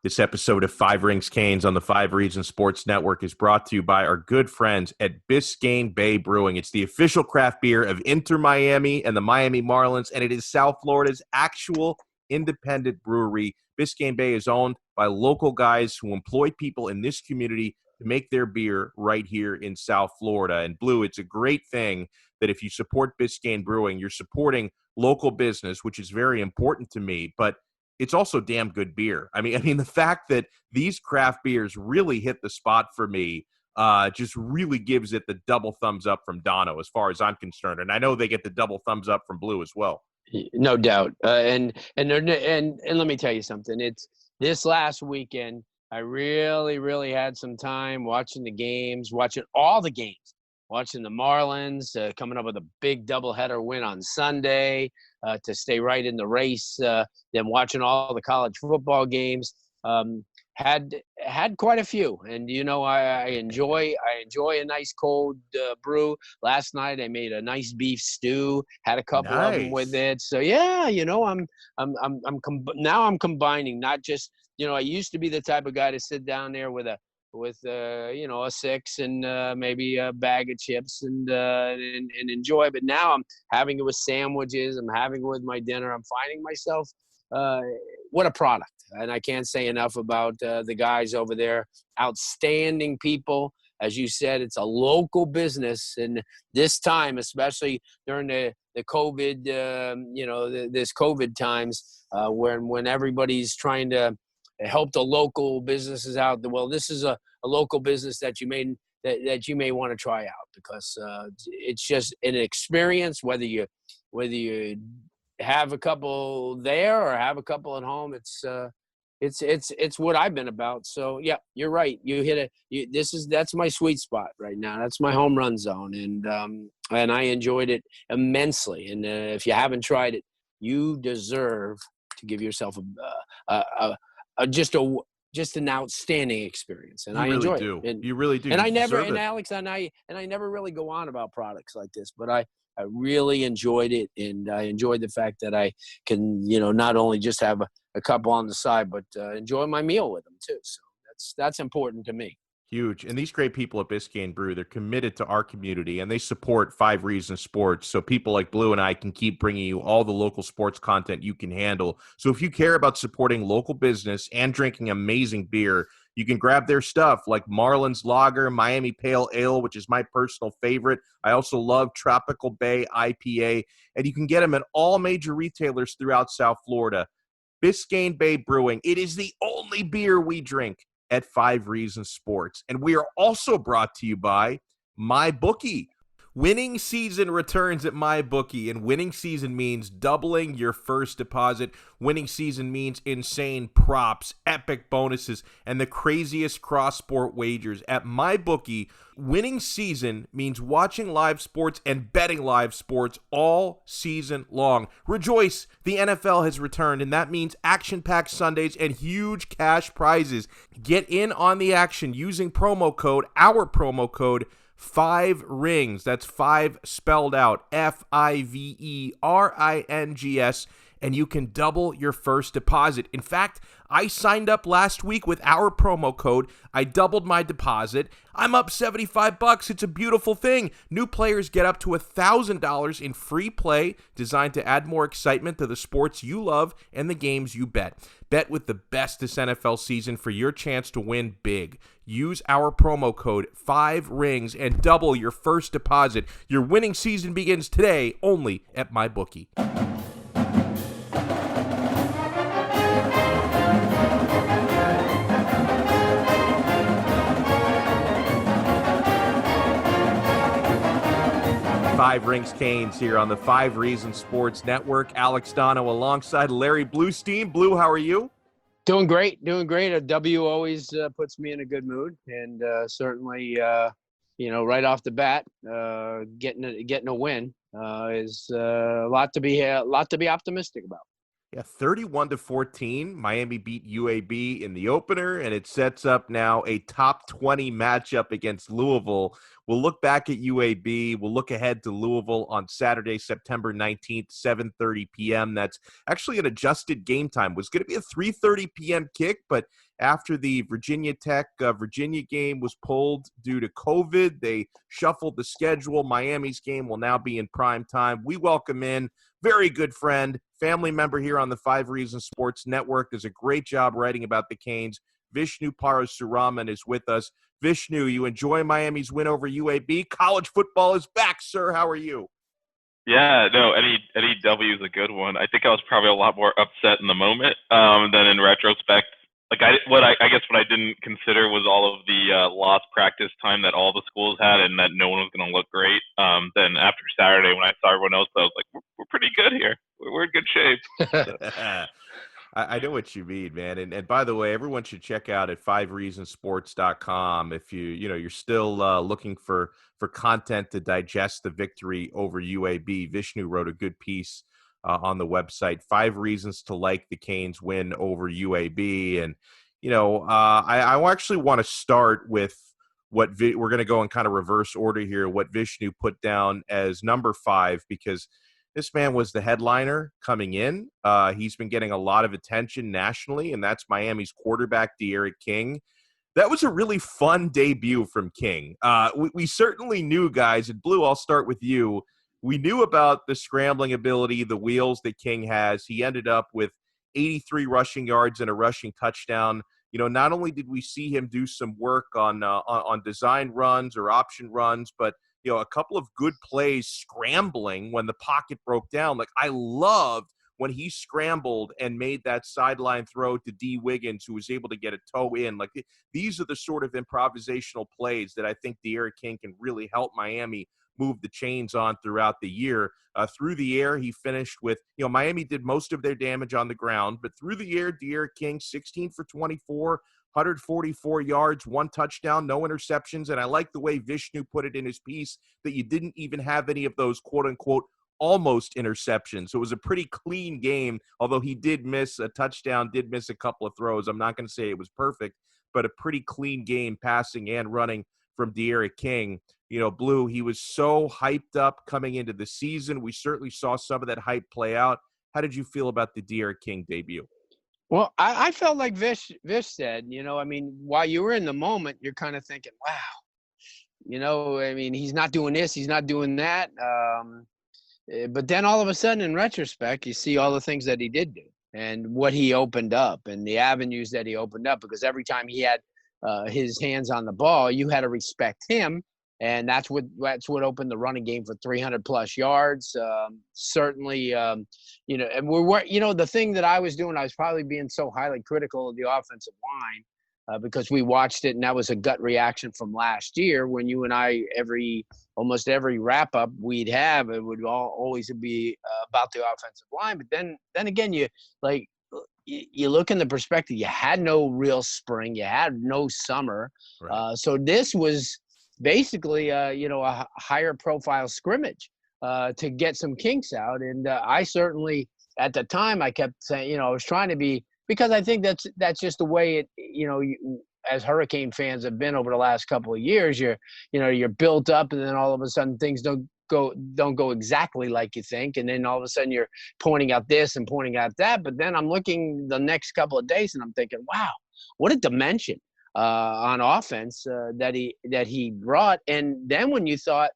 This episode of Five Rings Canes on the Five Reasons Sports Network is brought to you by our good friends at Biscayne Bay Brewing. It's the official craft beer of Inter Miami and the Miami Marlins, and it is South Florida's actual independent brewery. Biscayne Bay is owned by local guys who employ people in this community to make their beer right here in South Florida. And Blue, it's a great thing that if you support Biscayne Brewing, you're supporting local business, which is very important to me, but it's also damn good beer. I mean, the fact that these craft beers really hit the spot for me just really gives it the double thumbs up from Donno, as far as I'm concerned. And I know they get the double thumbs up from Blue as well. No doubt. And let me tell you something. It's this last weekend, I really had some time watching the games, watching all the games, watching the Marlins, coming up with a big doubleheader win on Sunday to stay right in the race. Then watching all the college football games, had quite a few. And I enjoy a nice cold brew. Last night I made a nice beef stew. Had a couple of them with it. So yeah, I'm combining. Not just I used to be the type of guy to sit down there with a six and maybe a bag of chips and enjoy. But now I'm having it with sandwiches. I'm having it with my dinner. I'm finding myself, what a product. And I can't say enough about the guys over there. Outstanding people. As you said, it's a local business. And this time, especially during the COVID, this COVID times when everybody's trying to help the local businesses out. Well, this is a local business that you may want to try out because it's just an experience. Whether you have a couple there or have a couple at home, it's what I've been about. So yeah, you're right. You hit that's my sweet spot right now. That's my home run zone, and I enjoyed it immensely. And if you haven't tried it, you deserve to give yourself just an outstanding experience, and I enjoy it. And you really do. And I never really go on about products like this, but I really enjoyed it, and I enjoyed the fact that I can, not only just have a couple on the side, but enjoy my meal with them too. So that's important to me. Huge. And these great people at Biscayne Brew, they're committed to our community, and they support Five Reasons Sports. So people like Blue and I can keep bringing you all the local sports content you can handle. So if you care about supporting local business and drinking amazing beer, you can grab their stuff like Marlins Lager, Miami Pale Ale, which is my personal favorite. I also love Tropical Bay IPA, and you can get them at all major retailers throughout South Florida. Biscayne Bay Brewing, it is the only beer we drink at Five Reasons Sports. And we are also brought to you by MyBookie. Winning season returns at MyBookie, and winning season means doubling your first deposit. Winning season means insane props, epic bonuses, and the craziest cross-sport wagers. At MyBookie, winning season means watching live sports and betting live sports all season long. Rejoice, the NFL has returned, and that means action-packed Sundays and huge cash prizes. Get in on the action using our promo code, 5 Rings. That's 5 spelled out, FIVERINGS, and you can double your first deposit. In fact, I signed up last week with our promo code. I doubled my deposit. I'm up $75. It's a beautiful thing. New players get up to $1,000 in free play designed to add more excitement to the sports you love and the games you bet. Bet with the best this NFL season for your chance to win big. Use our promo code 5 Rings and double your first deposit. Your winning season begins today only at MyBookie. Five Rings Canes here on the Five Reasons Sports Network. Alex Donno alongside Larry Blustein. Blue, how are you? Doing great. A W always puts me in a good mood, and certainly, right off the bat, getting a win is a lot to be optimistic about. Yeah, 31-14. Miami beat UAB in the opener, and it sets up now a top 20 matchup against Louisville. We'll look back at UAB. We'll look ahead to Louisville on Saturday, September 19th, 7:30 p.m. That's actually an adjusted game time. It was going to be a 3:30 p.m. kick, but after the Virginia Tech Virginia game was pulled due to COVID, they shuffled the schedule. Miami's game will now be in prime time. We welcome in very good friend, family member here on the 5 Reasons Sports Network. Does a great job writing about the Canes. Vishnu Parasuraman is with us. Vishnu, you enjoy Miami's win over UAB? College football is back, sir. How are you? Yeah, no, any W is a good one. I think I was probably a lot more upset in the moment than in retrospect. Like I guess what I didn't consider was all of the lost practice time that all the schools had, and that no one was going to look great. Then after Saturday, when I saw everyone else, I was like, we're pretty good here. We're in good shape. I know what you mean, man. And by the way, everyone should check out at 5reasonsports.com if you're still looking for content to digest the victory over UAB. Vishnu wrote a good piece on the website, 5 Reasons to Like the Canes Win Over UAB. And, I actually want to start with what we're going to go in kind of reverse order here, what Vishnu put down as number 5, because this man was the headliner coming in. He's been getting a lot of attention nationally, and that's Miami's quarterback, D'Eriq King. That was a really fun debut from King. We certainly knew, guys, and Blue, I'll start with you. We knew about the scrambling ability, the wheels that King has. He ended up with 83 rushing yards and a rushing touchdown. Not only did we see him do some work on design runs or option runs, but a couple of good plays scrambling when the pocket broke down. Like, I loved when he scrambled and made that sideline throw to D. Wiggins, who was able to get a toe in. Like, these are the sort of improvisational plays that I think D'Eriq King can really help Miami move the chains on throughout the year. Through the air, he finished with, Miami did most of their damage on the ground, but through the air, D'Eriq King, 16 for 24, 144 yards, 1 touchdown, no interceptions. And I like the way Vishnu put it in his piece that you didn't even have any of those quote-unquote almost interceptions. So it was a pretty clean game, although he did miss a touchdown, did miss a couple of throws. I'm not going to say it was perfect, but a pretty clean game passing and running from D'Eriq King. Blue, he was so hyped up coming into the season. We certainly saw some of that hype play out. How did you feel about the D'Eriq King debut? Well, I felt like Vish said, while you were in the moment, you're kind of thinking, wow, he's not doing this, he's not doing that. But then all of a sudden, in retrospect, you see all the things that he did do and what he opened up and the avenues that he opened up, because every time he had his hands on the ball, you had to respect him. And that's what opened the running game for 300 plus yards. Certainly, and we're the thing that I was doing, I was probably being so highly critical of the offensive line because we watched it, and that was a gut reaction from last year when you and I, almost every wrap up we'd have, it would always be about the offensive line. But then again, you look in the perspective, you had no real spring, you had no summer. Right. So this was basically, a higher profile scrimmage to get some kinks out. And I certainly, at the time, I kept saying, I was trying to be, because I think that's just the way it, as Hurricane fans have been over the last couple of years, you're built up, and then all of a sudden things don't go exactly like you think. And then all of a sudden you're pointing out this and pointing out that. But then I'm looking the next couple of days and I'm thinking, wow, what a dimension on offense that he brought. And then when you thought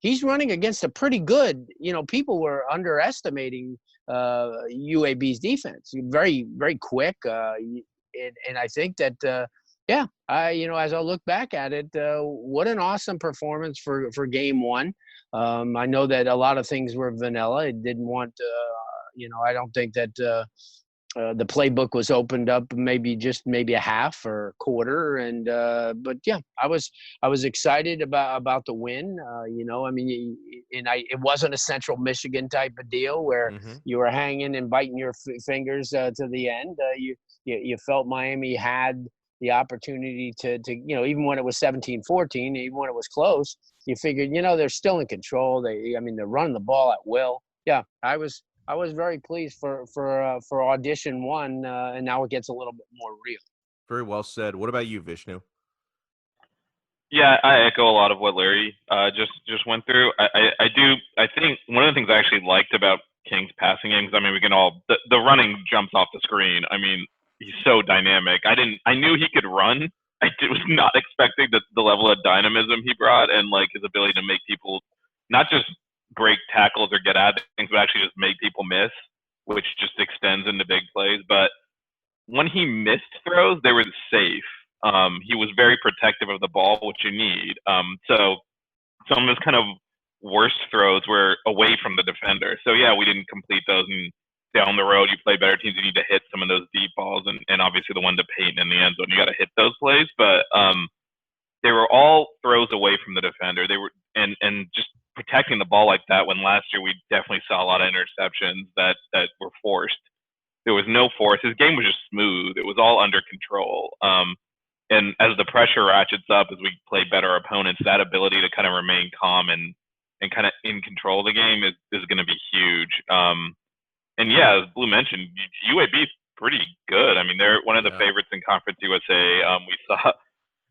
he's running against a pretty good, people were underestimating UAB's defense. Very, very quick. And I think that, as I look back at it, what an awesome performance for game one. I know that a lot of things were vanilla. It didn't want, I don't think that the playbook was opened up maybe a half or a quarter. And but yeah, I was excited about the win. It wasn't a Central Michigan type of deal where you were hanging and biting your fingers to the end. You felt Miami had the opportunity to even when it was 17-14, even when it was close, you figured, they're still in control. They're running the ball at will. Yeah, I was very pleased for audition one, and now it gets a little bit more real. Very well said. What about you, Vishnu? Yeah, I echo a lot of what Larry just went through. I think one of the things I actually liked about King's passing games, I mean, we can all the running jumps off the screen. I mean, he's so dynamic. I knew he could run. Was not expecting the level of dynamism he brought, and like his ability to make people not just break tackles or get at things, but actually just make people miss, which just extends into big plays. But when he missed throws, they were safe. He was very protective of the ball, which you need. So some of his kind of worst throws were away from the defender. So yeah, we didn't complete those. And down the road, you play better teams, you need to hit some of those deep balls, and obviously the one to Peyton in the end zone, you got to hit those plays. But they were all throws away from the defender. They were and just protecting the ball like that. When last year we definitely saw a lot of interceptions that were forced. There was no force. His game was just smooth. It was all under control. And as the pressure ratchets up, as we play better opponents, that ability to kind of remain calm and kind of in control of the game is going to be huge. And yeah, as Blue mentioned, UAB is pretty good. I mean, they're one of the favorites in Conference USA.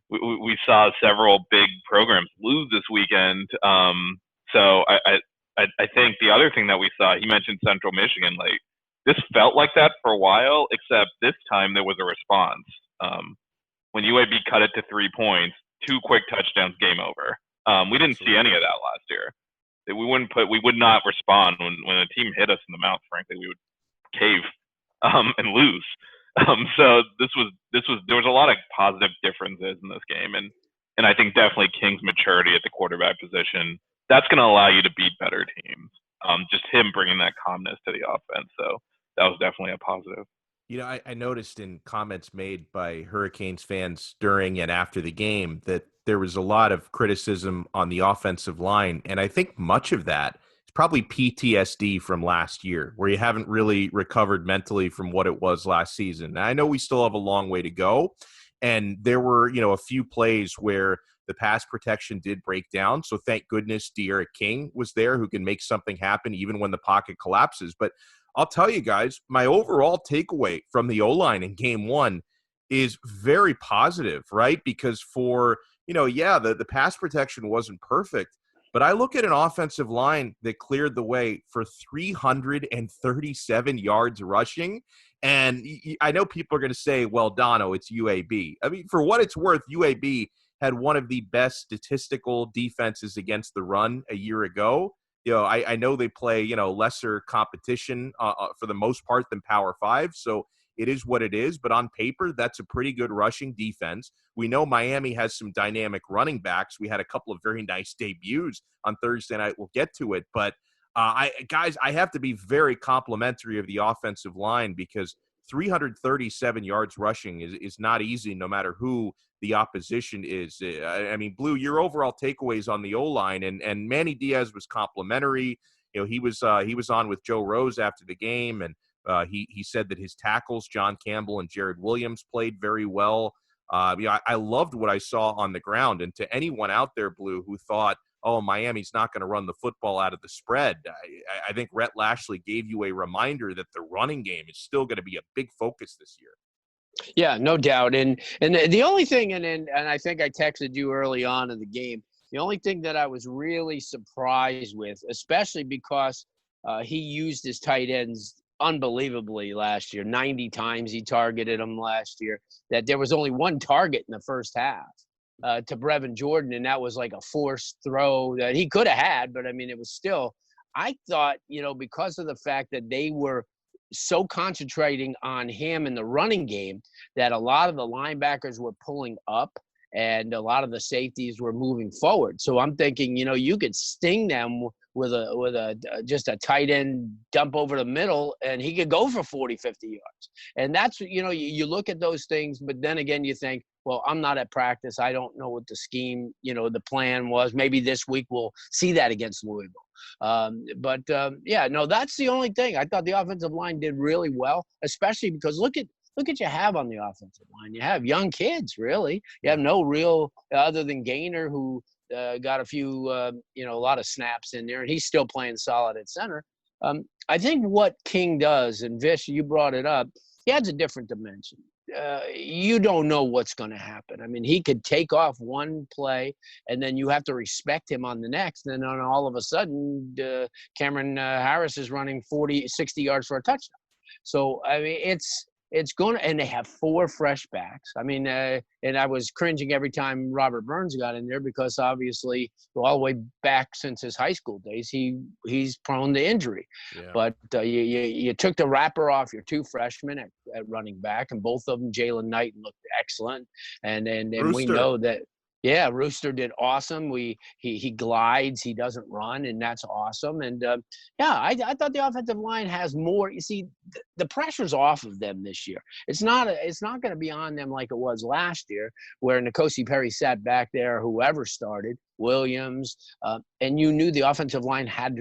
We saw several big programs lose this weekend. So I think the other thing that we saw, he mentioned Central Michigan, like this felt like that for a while, except this time there was a response. When UAB cut it to 3 points, 2 quick touchdowns, game over. We didn't see any of that last year. We would not respond when a team hit us in the mouth. Frankly, we would cave and lose. So there was a lot of positive differences in this game, and I think definitely King's maturity at the quarterback position, that's going to allow you to beat better teams. Just him bringing that calmness to the offense, so that was definitely a positive. You know, I noticed in comments made by Hurricanes fans during and after the game that there was a lot of criticism on the offensive line. And I think much of that is probably PTSD from last year, where you haven't really recovered mentally from what it was last season. Now, I know we still have a long way to go. And there were, a few plays where the pass protection did break down. So thank goodness De'Aaron King was there who can make something happen even when the pocket collapses. But I'll tell you guys, my overall takeaway from the O-line in game one is very positive, right? Because for, the pass protection wasn't perfect, but I look at an offensive line that cleared the way for 337 yards rushing. And I know people are going to say, well, Donno, it's UAB. I mean, for what it's worth, UAB had one of the best statistical defenses against the run a year ago. I know they play, lesser competition for the most part than Power 5. So it is what it is. But on paper, that's a pretty good rushing defense. We know Miami has some dynamic running backs. We had a couple of very nice debuts on Thursday night. We'll get to it. But, I have to be very complimentary of the offensive line because 337 yards rushing is not easy no matter who the opposition is. I mean, Blue, your overall takeaways on the O-line and Manny Diaz was complimentary. He was on with Joe Rose after the game, and he said that his tackles, John Campbell and Jared Williams, played very well. I loved what I saw on the ground. And to anyone out there, Blue, who thought, oh, Miami's not going to run the football out of the spread, I think Rhett Lashlee gave you a reminder that the running game is still going to be a big focus this year. Yeah, no doubt. And the only thing, and I think I texted you early on in the game, the only thing that I was really surprised with, especially because he used his tight ends unbelievably last year. 90 times he targeted them last year, that there was only one target in the first half to Brevin Jordan, and that was like a forced throw that he could have had, but I mean, it was still, I thought, because of the fact that they were so concentrating on him in the running game that a lot of the linebackers were pulling up and a lot of the safeties were moving forward. So I'm thinking, you could sting them with just a tight end dump over the middle and he could go for 40, 50 yards. And that's, you look at those things, but then again, you think, well, I'm not at practice. I don't know what the scheme, the plan was. Maybe this week we'll see that against Louisville. That's the only thing. I thought the offensive line did really well, especially because look at you have on the offensive line. You have young kids, really. You have no real other than Gaynor, who got a few, a lot of snaps in there, and he's still playing solid at center. I think what King does, and Vish, you brought it up, he adds a different dimension. you don't know what's going to happen. I mean, he could take off one play, and then you have to respect him on the next. And then all of a sudden, Cameron Harris is running 40, 60 yards for a touchdown. So, I mean, it's going to – and they have 4 fresh backs. I mean, and I was cringing every time Robert Burns got in there because obviously all the way back since his high school days, he's prone to injury. Yeah. But you took the wrapper off your 2 freshmen at running back, and both of them, Jalen Knight, looked excellent. And we know that – yeah, Rooster did awesome. He glides, he doesn't run, and that's awesome. And I thought the offensive line has more. You see, the pressure's off of them this year. It's not going to be on them like it was last year, where N'Kosi Perry sat back there, whoever started, Williams, and you knew the offensive line had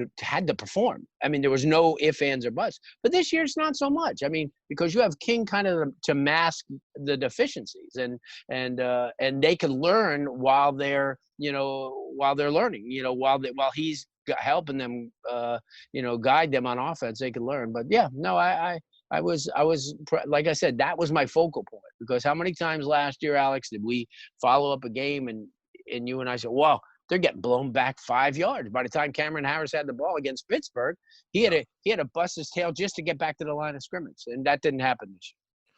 to perform. I mean, there was no ifs, ands, or buts. But this year, it's not so much. I mean, because you have King kind of to mask the deficiencies, and they can learn while they're learning. While he's helping them, guide them on offense, they can learn. But yeah, no, I was like I said, that was my focal point, because how many times last year, Alex, did we follow up a game and you and I said, well, they're getting blown back 5 yards. By the time Cameron Harris had the ball against Pittsburgh, he had to bust his tail just to get back to the line of scrimmage, and that didn't happen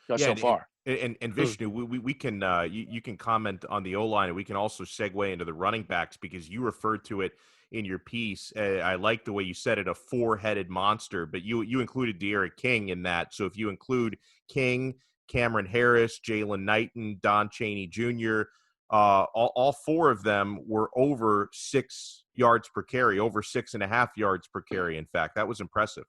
this year so far. And Vishnu, we can you can comment on the O-line, and we can also segue into the running backs, because you referred to it in your piece. I like the way you said it, a 4-headed monster, but you included De'Aaron King in that. So if you include King, Cameron Harris, Jalen Knighton, Don Chaney Jr., all 4 of them were over 6 yards per carry, over 6.5 yards per carry. In fact, that was impressive.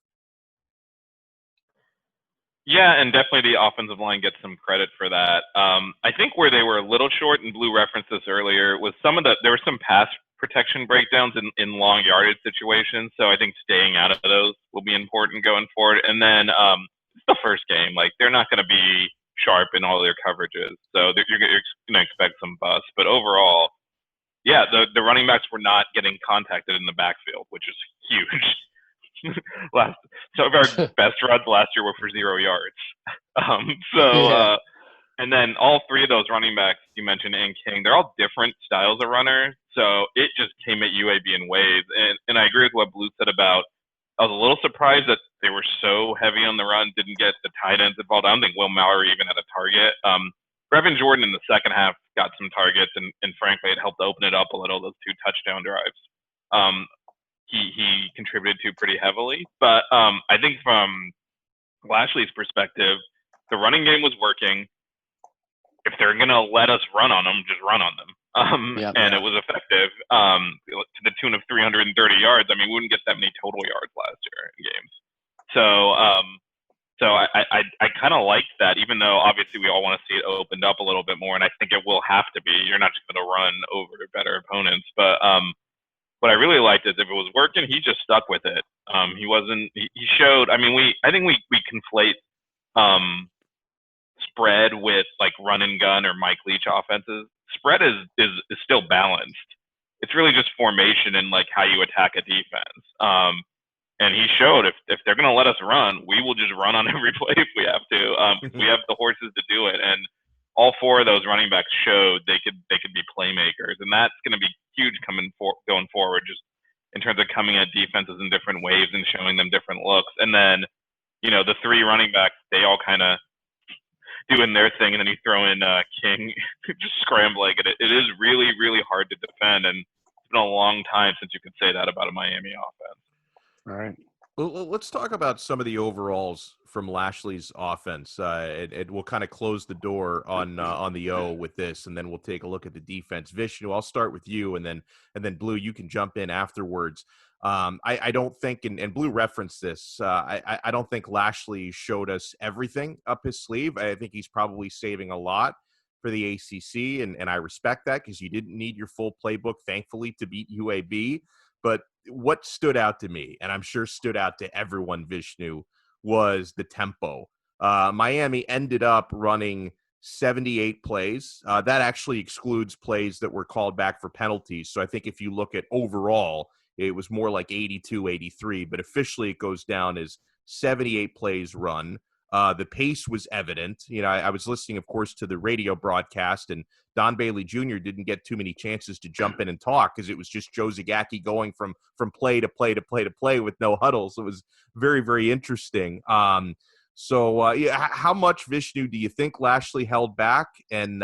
Yeah, and definitely the offensive line gets some credit for that. I think where they were a little short, and Blue referenced this earlier, was there were some pass protection breakdowns in long yardage situations. So I think staying out of those will be important going forward. And then it's the first game. Like, they're not going to be sharp in all their coverages, so you're going to expect some busts. But overall, yeah, the running backs were not getting contacted in the backfield, which is huge. Some of our best runs last year were for 0 yards. And then all 3 of those running backs you mentioned and King, they're all different styles of runner, so it just came at UAB in waves. And I agree with what Blue said about, I was a little surprised that they were so heavy on the run, didn't get the tight ends involved. I don't think Will Mallory even had a target. Brevin Jordan in the second half got some targets, and frankly, it helped open it up a little, those 2 touchdown drives. He contributed to pretty heavily. But I think from Lashlee's perspective, the running game was working. If they're going to let us run on them, just run on them. It was effective to the tune of 330 yards. I mean, we wouldn't get that many total yards last year in games. So I kind of liked that, even though obviously we all want to see it opened up a little bit more, and I think it will have to be. You're not just going to run over better opponents. But what I really liked is if it was working, he just stuck with it. He showed. I mean, I think we conflate spread with like run and gun or Mike Leach offenses. Spread is still balanced. It's really just formation and like how you attack a defense. And he showed if they're going to let us run, we will just run on every play if we have to. We have the horses to do it. And all 4 of those running backs showed they could be playmakers, and that's going to be huge going forward, just in terms of coming at defenses in different waves and showing them different looks. And then, the 3 running backs, they all kind of doing their thing, and then you throw in King just scrambling. It is really, really hard to defend, and it's been a long time since you could say that about a Miami offense. All right. Well, let's talk about some of the overalls from Lashlee's offense. And we'll kind of close the door on the O with this, and then we'll take a look at the defense. Vishnu, I'll start with you, and then Blue, you can jump in afterwards. I don't think, and Blue referenced this, I don't think Lashlee showed us everything up his sleeve. I think he's probably saving a lot for the ACC, and I respect that, because you didn't need your full playbook, thankfully, to beat UAB. But what stood out to me, and I'm sure stood out to everyone, Vishnu, was the tempo. Miami ended up running 78 plays. That actually excludes plays that were called back for penalties. So I think if you look at overall, it was more like 82, 83. But officially it goes down as 78 plays run. The pace was evident. I was listening, of course, to the radio broadcast, and Don Bailey Jr. didn't get too many chances to jump in and talk because it was just Joe Zagacki going from play to play to play to play with no huddles. It was very, very interesting. How much, Vishnu, do you think Lashlee held back, and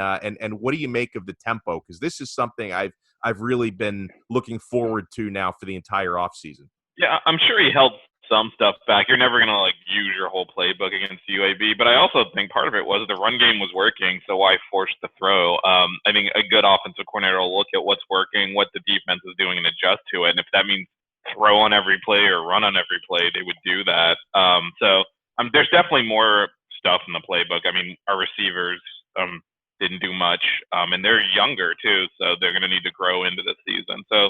what do you make of the tempo? Because this is something I've really been looking forward to now for the entire offseason. Yeah, I'm sure he held some stuff back. You're never gonna use your whole playbook against UAB, but I also think part of it was the run game was working, so why force the throw? I think a good offensive coordinator will look at what's working, what the defense is doing, and adjust to it. And if that means throw on every play or run on every play, they would do that. There's definitely more stuff in the playbook. I mean, our receivers didn't do much, and they're younger too, so they're going to need to grow into the season. So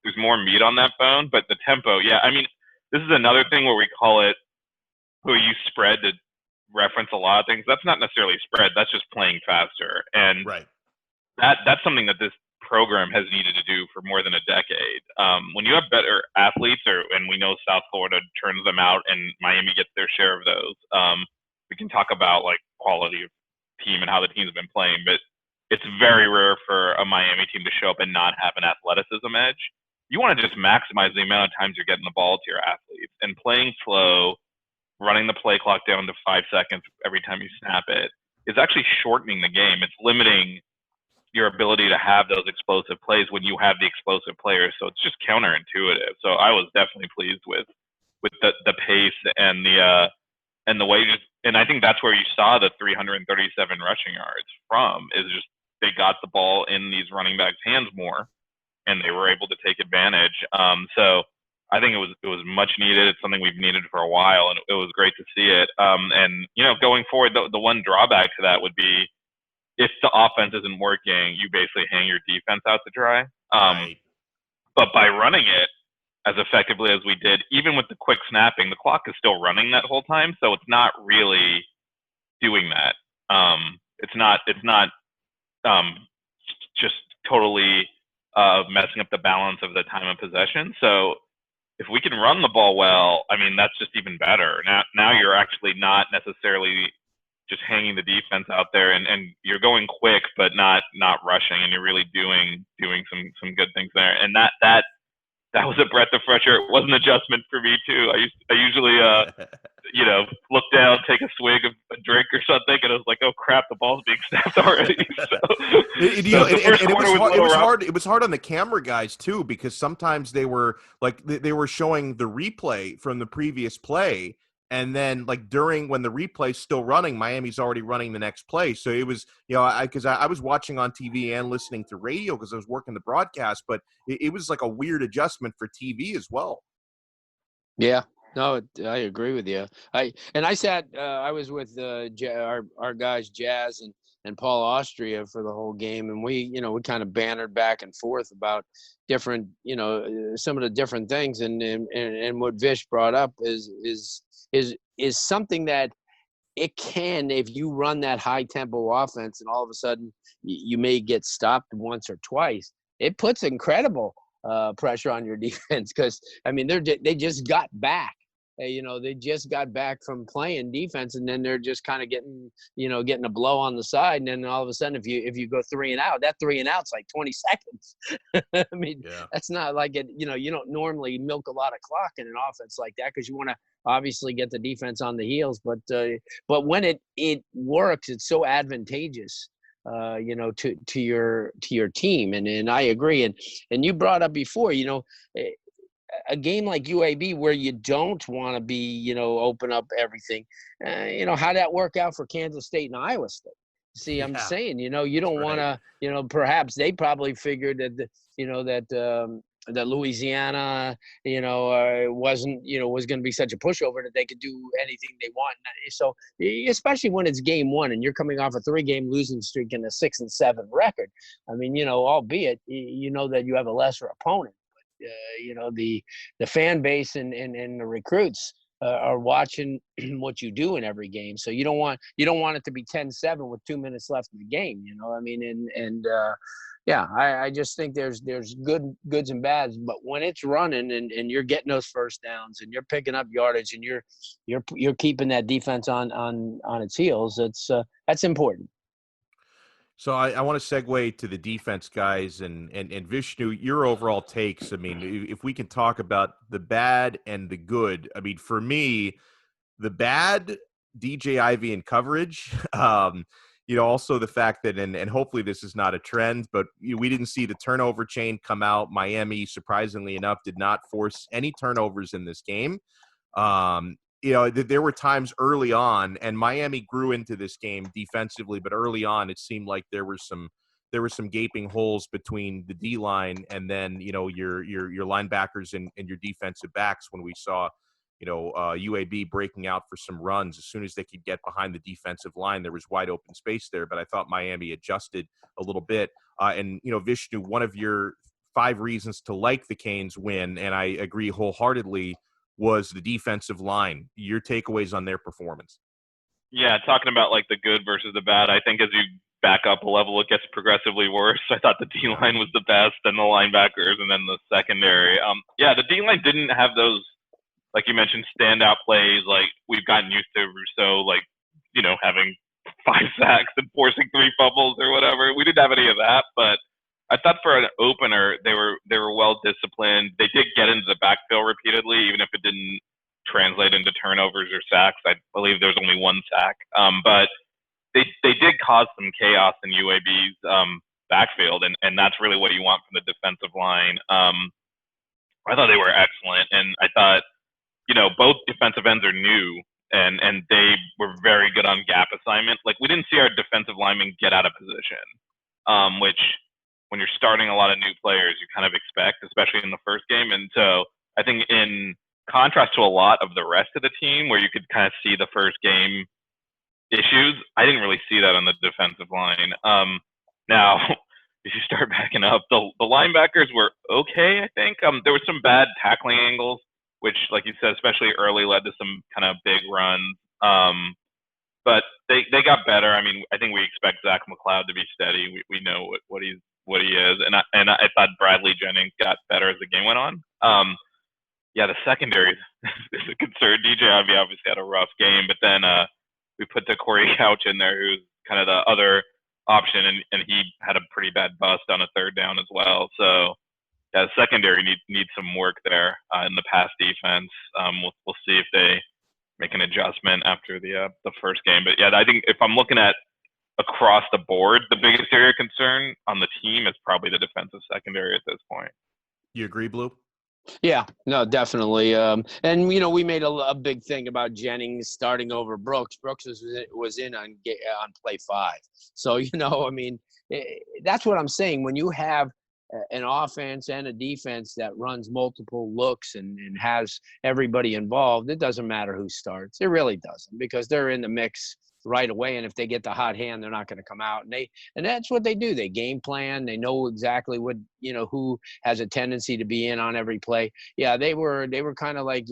there's more meat on that bone, but the tempo, yeah. I mean, this is another thing where we use spread to reference a lot of things. That's not necessarily spread. That's just playing faster, and right. That's something that this program has needed to do for more than a decade. When you have better athletes, and we know South Florida turns them out, and Miami gets their share of those. We can talk about quality of team and how the team's been playing, but it's very rare for a Miami team to show up and not have an athleticism edge. You want to just maximize the amount of times you're getting the ball to your athletes, and playing slow, running the play clock down to 5 seconds every time you snap it is actually shortening the game. It's limiting your ability to have those explosive plays when you have the explosive players. So it's just counterintuitive. So I was definitely pleased with the pace and the way and I think that's where you saw the 337 rushing yards from, is just they got the ball in these running backs' hands more, and they were able to take advantage. So I think it was much needed. It's something we've needed for a while, and it was great to see it. Going forward, the one drawback to that would be, if the offense isn't working, you basically hang your defense out to dry. Right. But by running it as effectively as we did, even with the quick snapping, the clock is still running that whole time, so it's not really doing that. It's not just totally messing up the balance of the time of possession. So if we can run the ball well, I mean, that's just even better. Now you're actually not necessarily just hanging the defense out there, and you're going quick but not rushing, and you're really doing some good things there. And that was a breath of fresh air. It was an adjustment for me too. I usually look down, take a swig of a drink or something, and I was like, oh crap, the ball's being snapped already. It was hard on the camera guys too, because sometimes they were showing the replay from the previous play, and then when the replay's still running, Miami's already running the next play. So it was, because I was watching on TV and listening to radio because I was working the broadcast, but it was like a weird adjustment for TV as well. Yeah, no, I agree with you. I was with our guys Jazz and Paul Austria for the whole game, and we kind of bantered back and forth about different, some of the different things, and what Vish brought up is something that it can, if you run that high tempo offense and all of a sudden you may get stopped once or twice, it puts incredible pressure on your defense, because I mean they just got back. They just got back from playing defense, and then they're just kind of getting a blow on the side, and then all of a sudden, if you go 3 and out, that 3 and out's like 20 seconds. I mean, yeah. That's not like it. You don't normally milk a lot of clock in an offense like that, because you want to obviously get the defense on the heels. But when it works, it's so advantageous, to your team. And I agree. And you brought up before, a game like UAB where you don't want to be, open up everything, how'd that work out for Kansas State and Iowa State? See, I'm saying, you don't want to, perhaps they probably figured that Louisiana, wasn't, was going to be such a pushover that they could do anything they want. So especially when it's game one and you're coming off a 3-game losing streak and a 6-7 record. I mean, albeit, that you have a lesser opponent. The fan base and the recruits, are watching what you do in every game. So you don't want it to be 10-7 with 2 minutes left in the game. You know, I mean, yeah, I just think there's goods and bads, but when it's running and you're getting those first downs and you're picking up yardage and you're keeping that defense on its heels, that's important. So I want to segue to the defense, guys, and Vishnu, your overall takes. I mean, if we can talk about the bad and the good. I mean, for me, the bad, DJ Ivey in coverage. Also the fact that, and hopefully this is not a trend, but we didn't see the turnover chain come out. Miami, surprisingly enough, did not force any turnovers in this game. There were times early on, and Miami grew into this game defensively, but early on, it seemed like there were some gaping holes between the D line and then, your linebackers and your defensive backs when we saw, UAB breaking out for some runs. As soon as they could get behind the defensive line, there was wide open space there, but I thought Miami adjusted a little bit. Vishnu, one of your 5 reasons to like the Canes win, and I agree wholeheartedly, was the defensive line. Your takeaways on their performance? Yeah, talking about like the good versus the bad, I think as you back up a level, it gets progressively worse. I thought the D-line was the best, then the linebackers, and then the secondary. The D-line didn't have those, like you mentioned, standout plays. Like we've gotten used to Rousseau, having 5 sacks and forcing 3 fumbles or whatever. We didn't have any of that, but I thought for an opener, they were well disciplined. They did get into the backfield repeatedly, even if it didn't translate into turnovers or sacks. I believe there was only 1 sack, but they did cause some chaos in UAB's backfield, and that's really what you want from the defensive line. I thought they were excellent, and I thought, both defensive ends are new, and they were very good on gap assignment. Like we didn't see our defensive linemen get out of position, which when you're starting a lot of new players, you kind of expect, especially in the first game. And so I think in contrast to a lot of the rest of the team where you could kind of see the first game issues, I didn't really see that on the defensive line. Now, if you start backing up, the linebackers were okay, I think. There were some bad tackling angles, which, like you said, especially early, led to some kind of big runs. But they got better. I mean, I think we expect Zach McLeod to be steady. We know what he is, and I thought Bradley Jennings got better as the game went on. The secondary is a concern. DJ Ivey obviously had a rough game, but then we put the Corey Couch in there, who's kind of the other option, and he had a pretty bad bust on a 3rd down as well. So the secondary needs some work there in the pass defense. We'll see if they make an adjustment after the first game. But I think if I'm looking at across the board, the biggest area of concern on the team is probably the defensive secondary at this point. You agree, Blue? Yeah, no, definitely. And we made a big thing about Jennings starting over Brooks. Brooks was in on play 5. So that's what I'm saying. When you have an offense and a defense that runs multiple looks and has everybody involved, it doesn't matter who starts. It really doesn't, because they're in the mix right away, and if they get the hot hand, they're not going to come out. And that's what they do. They game plan. They know exactly what who has a tendency to be in on every play. Yeah, they were kind of like,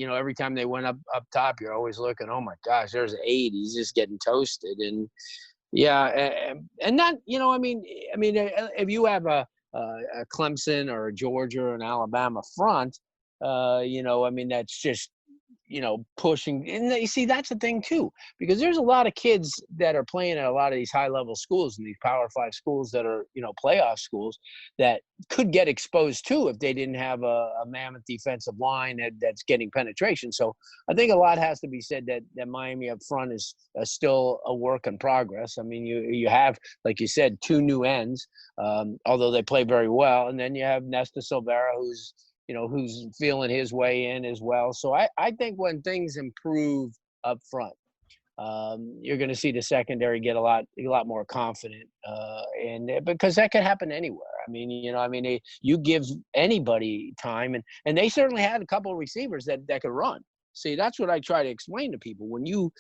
every time they went up top, you're always looking, oh my gosh, there's 8. He's just getting toasted. And and that if you have a Clemson or a Georgia or an Alabama front, that's just pushing. And you see, that's the thing too, because there's a lot of kids that are playing at a lot of these high level schools and these Power 5 schools that are, playoff schools, that could get exposed too if they didn't have a mammoth defensive line that's getting penetration. So I think a lot has to be said that Miami up front is still a work in progress. I mean, you have, like you said, 2 new ends, although they play very well. And then you have Nesta Silvera, who's feeling his way in as well. So I think when things improve up front, you're going to see the secondary get a lot more confident, and because that could happen anywhere. I mean, you give anybody time, and they certainly had a couple of receivers that could run. See, that's what I try to explain to people. When you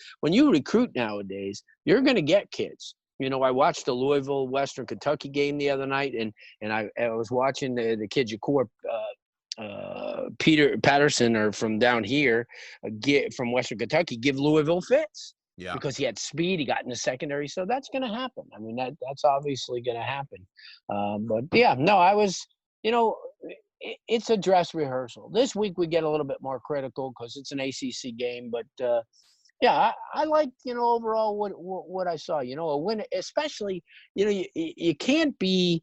recruit nowadays, you're going to get kids. I watched the Louisville Western Kentucky game the other night, and I was watching the kid Jacour Peter Patterson or from down here, from Western Kentucky, give Louisville fits. Yeah. Because he had speed, he got in the secondary, so that's going to happen. I mean, that's obviously going to happen. But yeah, no, I was, it's a dress rehearsal. This week we get a little bit more critical because it's an ACC game, but yeah, I like, overall what I saw. A win, especially, you can't be,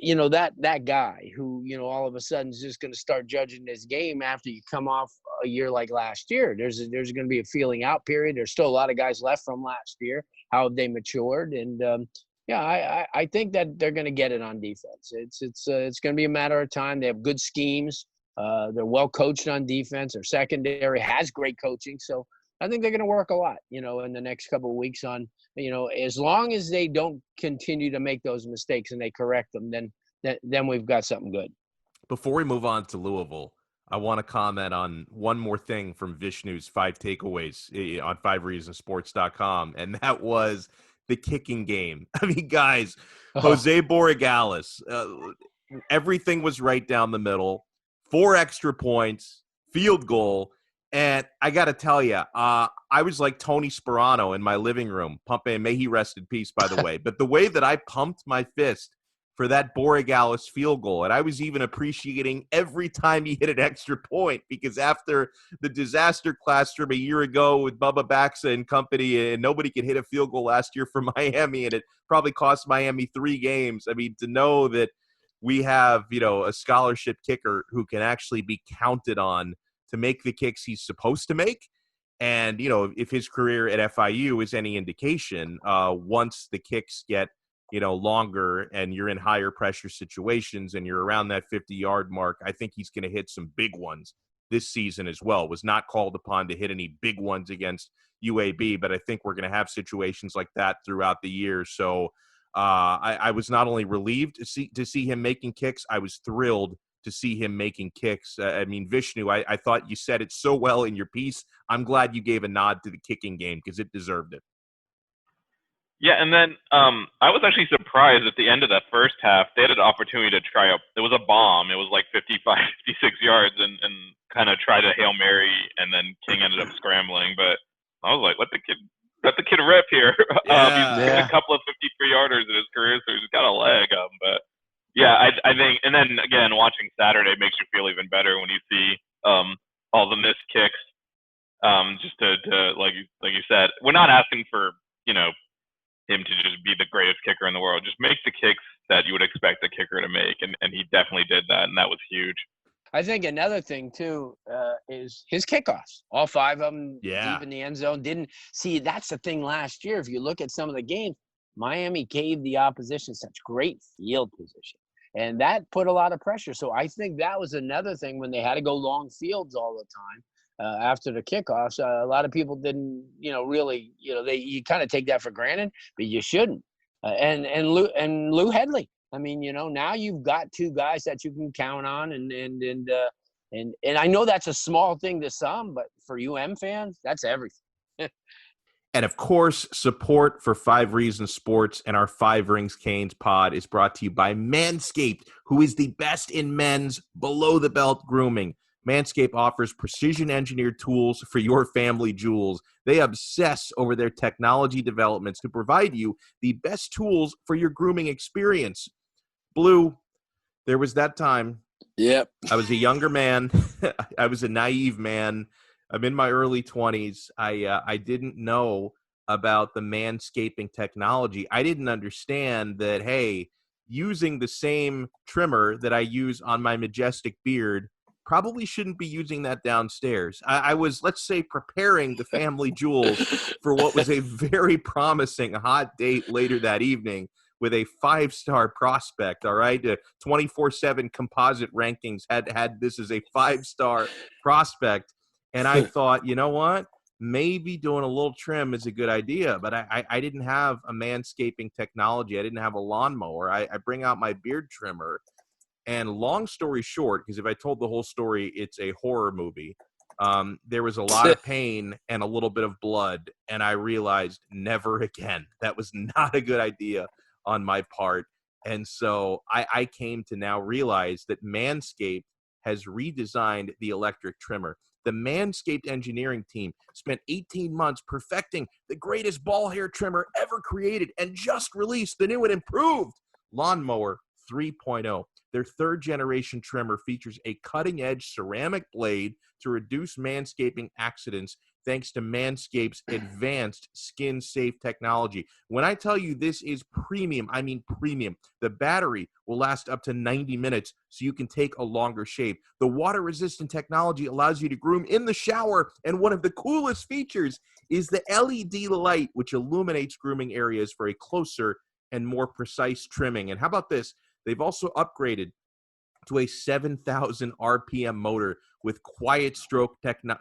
that guy who, all of a sudden is just going to start judging this game after you come off a year like last year. There's going to be a feeling out period. There's still a lot of guys left from last year. How have they matured? And yeah, I think that they're going to get it on defense. It's going to be a matter of time. They have good schemes. They're well coached on defense. Their secondary has great coaching. So I think they're going to work a lot, in the next couple of weeks on, as long as they don't continue to make those mistakes and they correct them, then we've got something good. Before we move on to Louisville, I want to comment on one more thing from Vishnu's 5 takeaways on 5reasonsports.com, and that was the kicking game. I mean, guys, Jose Borregales, everything was right down the middle, 4 extra points, field goal. And I got to tell you, I was like Tony Sperano in my living room, pumping, may he rest in peace, by the way. But the way that I pumped my fist for that Borregales field goal, and I was even appreciating every time he hit an extra point, because after the disaster classroom a year ago with Bubba Baxa and company, and nobody could hit a field goal last year for Miami, and it probably cost Miami 3 games. I mean, to know that we have, a scholarship kicker who can actually be counted on to make the kicks he's supposed to make. And, if his career at FIU is any indication, once the kicks get, longer and you're in higher pressure situations and you're around that 50-yard mark, I think he's going to hit some big ones this season as well. Was not called upon to hit any big ones against UAB, but I think we're going to have situations like that throughout the year. So I was not only relieved to see him making kicks, I was thrilled to see him making kicks. I mean, Vishnu, I thought you said it so well in your piece. I'm glad you gave a nod to the kicking game because it deserved it. Yeah, and then I was actually surprised at the end of that first half. They had an opportunity to try up. It was a bomb. It was like 55, 56 yards and kind of tried a Hail Mary, and then King ended up scrambling. But I was like, let the kid rip here. He's hit a couple of 53-yarders in his career, so he's got a leg. But yeah, I think, and then again, watching Saturday makes you feel even better when you see all the missed kicks. Just to like you said, we're not asking for him to just be the greatest kicker in the world. Just make the kicks that you would expect a kicker to make, and he definitely did that, and that was huge. I think another thing too is his kickoffs. All 5 of them deep in the end zone. Didn't see, that's the thing last year. If you look at some of the games, Miami gave the opposition such great field position, and that put a lot of pressure. So I think that was another thing when they had to go long fields all the time. After the kickoffs, a lot of people didn't, really, you kind of take that for granted, but you shouldn't. And Lou Headley. I mean, now you've got 2 guys that you can count on, and I know that's a small thing to some, but for UM fans, that's everything. And of course, support for 5 Reasons Sports and our 5 Rings Canes pod is brought to you by Manscaped, who is the best in men's below-the-belt grooming. Manscaped offers precision-engineered tools for your family jewels. They obsess over their technology developments to provide you the best tools for your grooming experience. Blue, there was that time. Yep. I was a younger man. I was a naive man. I'm in my early 20s. I didn't know about the manscaping technology. I didn't understand that, hey, using the same trimmer that I use on my majestic beard, probably shouldn't be using that downstairs. I was, let's say, preparing the family jewels for what was a very promising hot date later that evening with a 5-star prospect, all right? 24/7 composite rankings had this as a 5-star prospect. And I thought, you know what? Maybe doing a little trim is a good idea, but I didn't have a manscaping technology. I didn't have a lawnmower. I bring out my beard trimmer. And long story short, because if I told the whole story, it's a horror movie. There was a lot of pain and a little bit of blood, and I realized never again. That was not a good idea on my part. And so I came to now realize that Manscaped has redesigned the electric trimmer. The Manscaped engineering team spent 18 months perfecting the greatest ball hair trimmer ever created and just released the new and improved Lawnmower 3.0. Their third generation trimmer features a cutting edge ceramic blade to reduce manscaping accidents thanks to Manscaped's advanced skin safe technology. When I tell you this is premium, I mean premium. The battery will last up to 90 minutes so you can take a longer shave. The water resistant technology allows you to groom in the shower, and one of the coolest features is the LED light, which illuminates grooming areas for a closer and more precise trimming. And how about this? They've also upgraded to a 7,000 RPM motor with quiet stroke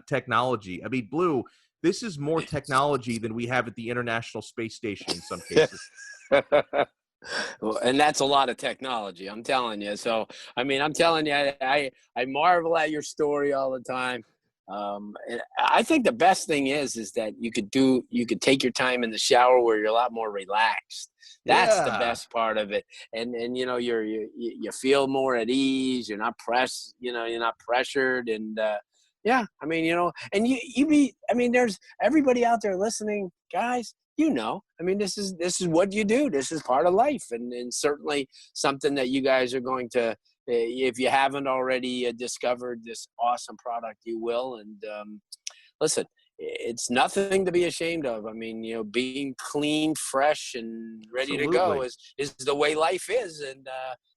technology. I mean, Blue, this is more technology than we have at the International Space Station in some cases. Well, and that's a lot of technology, I'm telling you. So, I mean, I'm telling you, I marvel at your story all the time. And I think the best thing is that you could take your time in the shower where you're a lot more relaxed. That's the best part of it. And you know, you feel more at ease. You're not you're not pressured. And yeah, I mean, you know, and I mean, there's everybody out there listening, guys. You know, I mean, this is what you do. This is part of life, and certainly something that you guys are going to. If you haven't already discovered this awesome product, you will. And listen, it's nothing to be ashamed of. I mean, you know, being clean, fresh, and ready to go is the way life is. And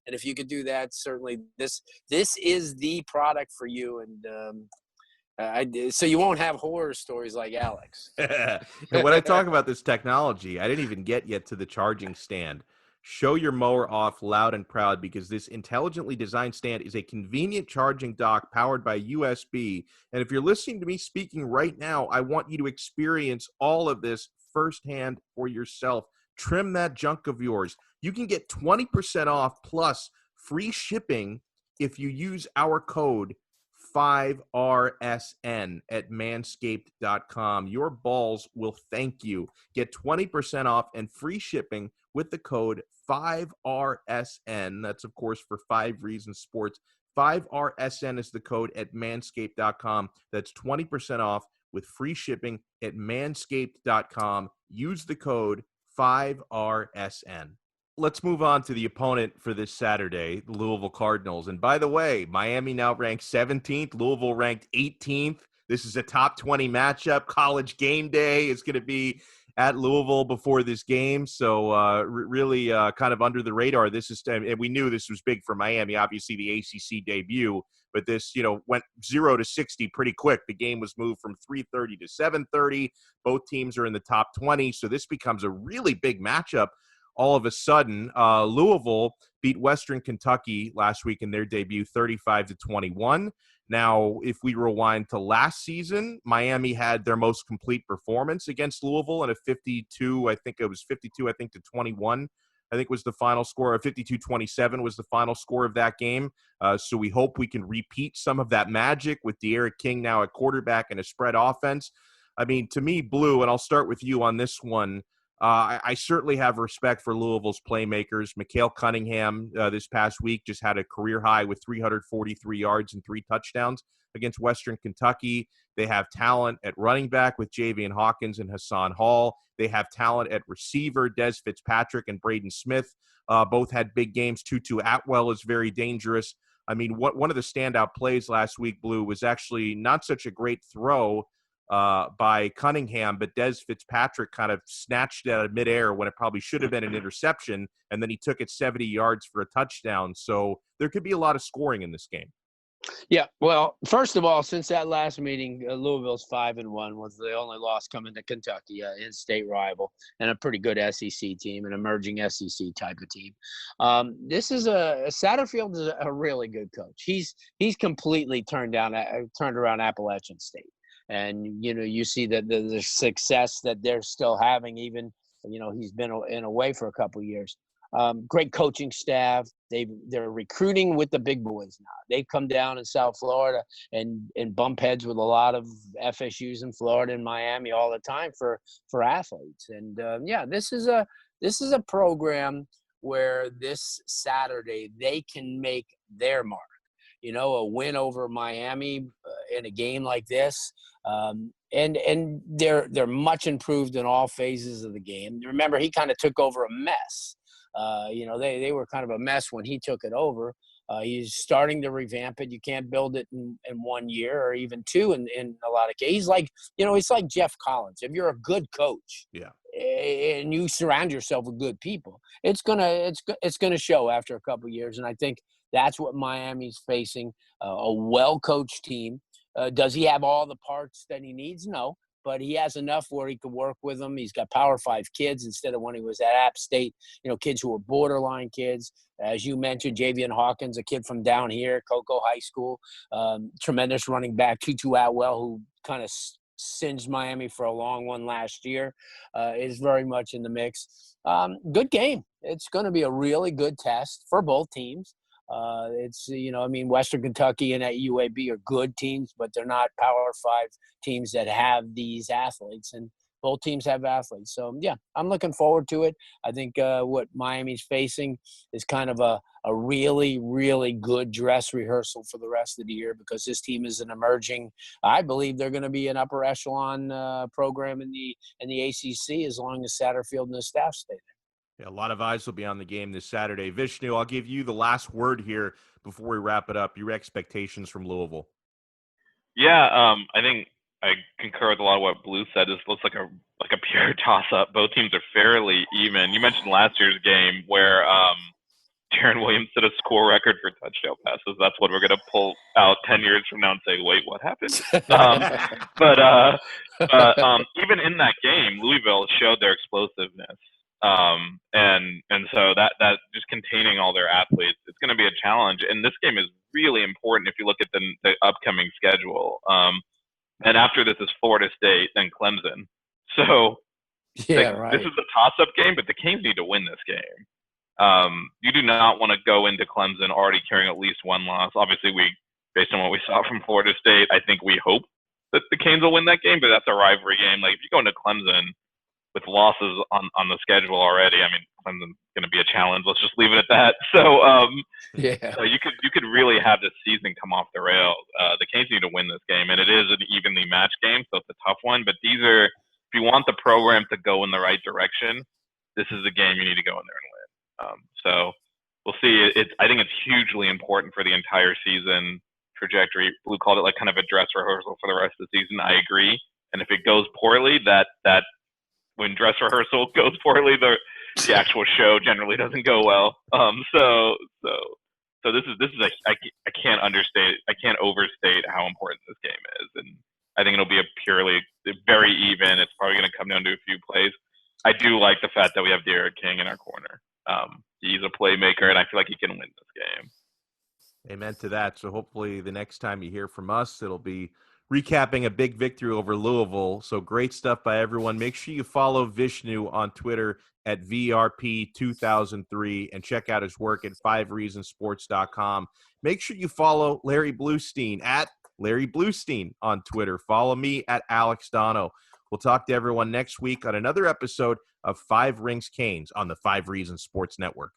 if you could do that, certainly this is the product for you. And so you won't have horror stories like Alex. And when I talk about this technology, I didn't even get yet to the charging stand. Show your mower off loud and proud, because this intelligently designed stand is a convenient charging dock powered by USB. And if you're listening to me speaking right now, I want you to experience all of this firsthand for yourself. Trim that junk of yours. You can get 20% off plus free shipping if you use our code 5RSN at manscaped.com. Your balls will thank you. Get 20% off and free shipping with the code 5RSN. That's, of course, for 5 Reasons Sports. 5RSN is the code at manscaped.com. That's 20% off with free shipping at manscaped.com. Use the code 5RSN. Let's move on to the opponent for this Saturday, the Louisville Cardinals. And by the way, Miami now ranked 17th, Louisville ranked 18th. This is a top 20 matchup. College game day is going to be at Louisville before this game. So really kind of under the radar. This is, and we knew this was big for Miami, obviously the ACC debut, but this, you know, went 0 to 60 pretty quick. The game was moved from 3:30 to 7:30. Both teams are in the top 20. So this becomes a really big matchup. All of a sudden, Louisville beat Western Kentucky last week in their debut 35-21. Now, if we rewind to last season, Miami had their most complete performance against Louisville in a 52, I think to 21, I think was the final score. 52-27 was the final score of that game. So we hope we can repeat some of that magic with De'Aaron King now at quarterback and a spread offense. I mean, to me, Blue, and I'll start with you on this one, I certainly have respect for Louisville's playmakers. Mikhail Cunningham this past week just had a career high with 343 yards and 3 touchdowns against Western Kentucky. They have talent at running back with Javian Hawkins and Hassan Hall. They have talent at receiver. Des Fitzpatrick and Braden Smith both had big games. Tutu Atwell is very dangerous. I mean, one of the standout plays last week, Blue, was actually not such a great throw by Cunningham, but Des Fitzpatrick kind of snatched it out of midair when it probably should have been an interception, and then he took it 70 yards for a touchdown. So there could be a lot of scoring in this game. Yeah, well, first of all, since that last meeting, Louisville's 5-1 was the only loss coming to Kentucky, in-state rival, and a pretty good SEC team, an emerging SEC type of team. This is Satterfield is a really good coach. He's completely turned around Appalachian State. And, you know, you see that the success that they're still having, even, you know, he's been away for a couple of years. Great coaching staff. They're recruiting with the big boys now. They've come down in South Florida and bump heads with a lot of FSUs in Florida and Miami all the time for athletes. And yeah, this is a program where this Saturday they can make their mark. a win over Miami in a game like this. And they're much improved in all phases of the game. Remember, he kind of took over a mess. They were kind of a mess when he took it over. He's starting to revamp it. You can't build it in 1 year or even two in a lot of cases. He's like, it's like Jeff Collins. If you're a good coach, and you surround yourself with good people, it's gonna show after a couple of years. And I think that's what Miami's facing, a well-coached team. Does he have all the parts that he needs? No, but he has enough where he can work with them. He's got Power 5 kids instead of when he was at App State, kids who were borderline kids. As you mentioned, Javian Hawkins, a kid from down here, Cocoa High School, tremendous running back, Tutu Atwell, who kind of singed Miami for a long one last year, is very much in the mix. Good game. It's going to be a really good test for both teams. Western Kentucky and at UAB are good teams, but they're not Power 5 teams that have these athletes, and both teams have athletes. So, yeah, I'm looking forward to it. I think what Miami's facing is kind of a really, really good dress rehearsal for the rest of the year, because this team is an emerging – I believe they're going to be an upper echelon program in the ACC as long as Satterfield and his staff stay there. Yeah, a lot of eyes will be on the game this Saturday. Vishnu, I'll give you the last word here before we wrap it up. Your expectations from Louisville. Yeah, I think I concur with a lot of what Blue said. This looks like a pure toss-up. Both teams are fairly even. You mentioned last year's game where Jaron Williams set a score record for touchdown passes. That's what we're going to pull out 10 years from now and say, wait, what happened? But even in that game, Louisville showed their explosiveness. And so that just containing all their athletes, it's going to be a challenge. And this game is really important if you look at the upcoming schedule. And after this is Florida State, then Clemson. So right. This is a toss-up game, but the Canes need to win this game. You do not want to go into Clemson already carrying at least one loss. Obviously, based on what we saw from Florida State, I think we hope that the Canes will win that game, but that's a rivalry game. Like, if you go into Clemson with losses on the schedule already, I mean, Clemson's going to be a challenge. Let's just leave it at that. So, so you could really have this season come off the rails. The Canes need to win this game, and it is an evenly matched game, so it's a tough one. But if you want the program to go in the right direction, this is the game you need to go in there and win. So we'll see. I think it's hugely important for the entire season trajectory. Blue called it like kind of a dress rehearsal for the rest of the season. I agree. And if it goes poorly, that when dress rehearsal goes poorly, the actual show generally doesn't go well. So this is I can't overstate how important this game is, and I think it'll be very even. It's probably going to come down to a few plays. I do like the fact that we have Derek King in our corner. He's a playmaker, and I feel like he can win this game. Amen to that. So hopefully the next time you hear from us, it'll be recapping a big victory over Louisville. So great stuff by everyone. Make sure you follow Vishnu on Twitter at VRP2003 and check out his work at 5reasonsports.com. Make sure you follow Larry Blustein at Larry Blustein on Twitter. Follow me at Alex Donno. We'll talk to everyone next week on another episode of 5 Rings Canes on the 5 Reasons Sports Network.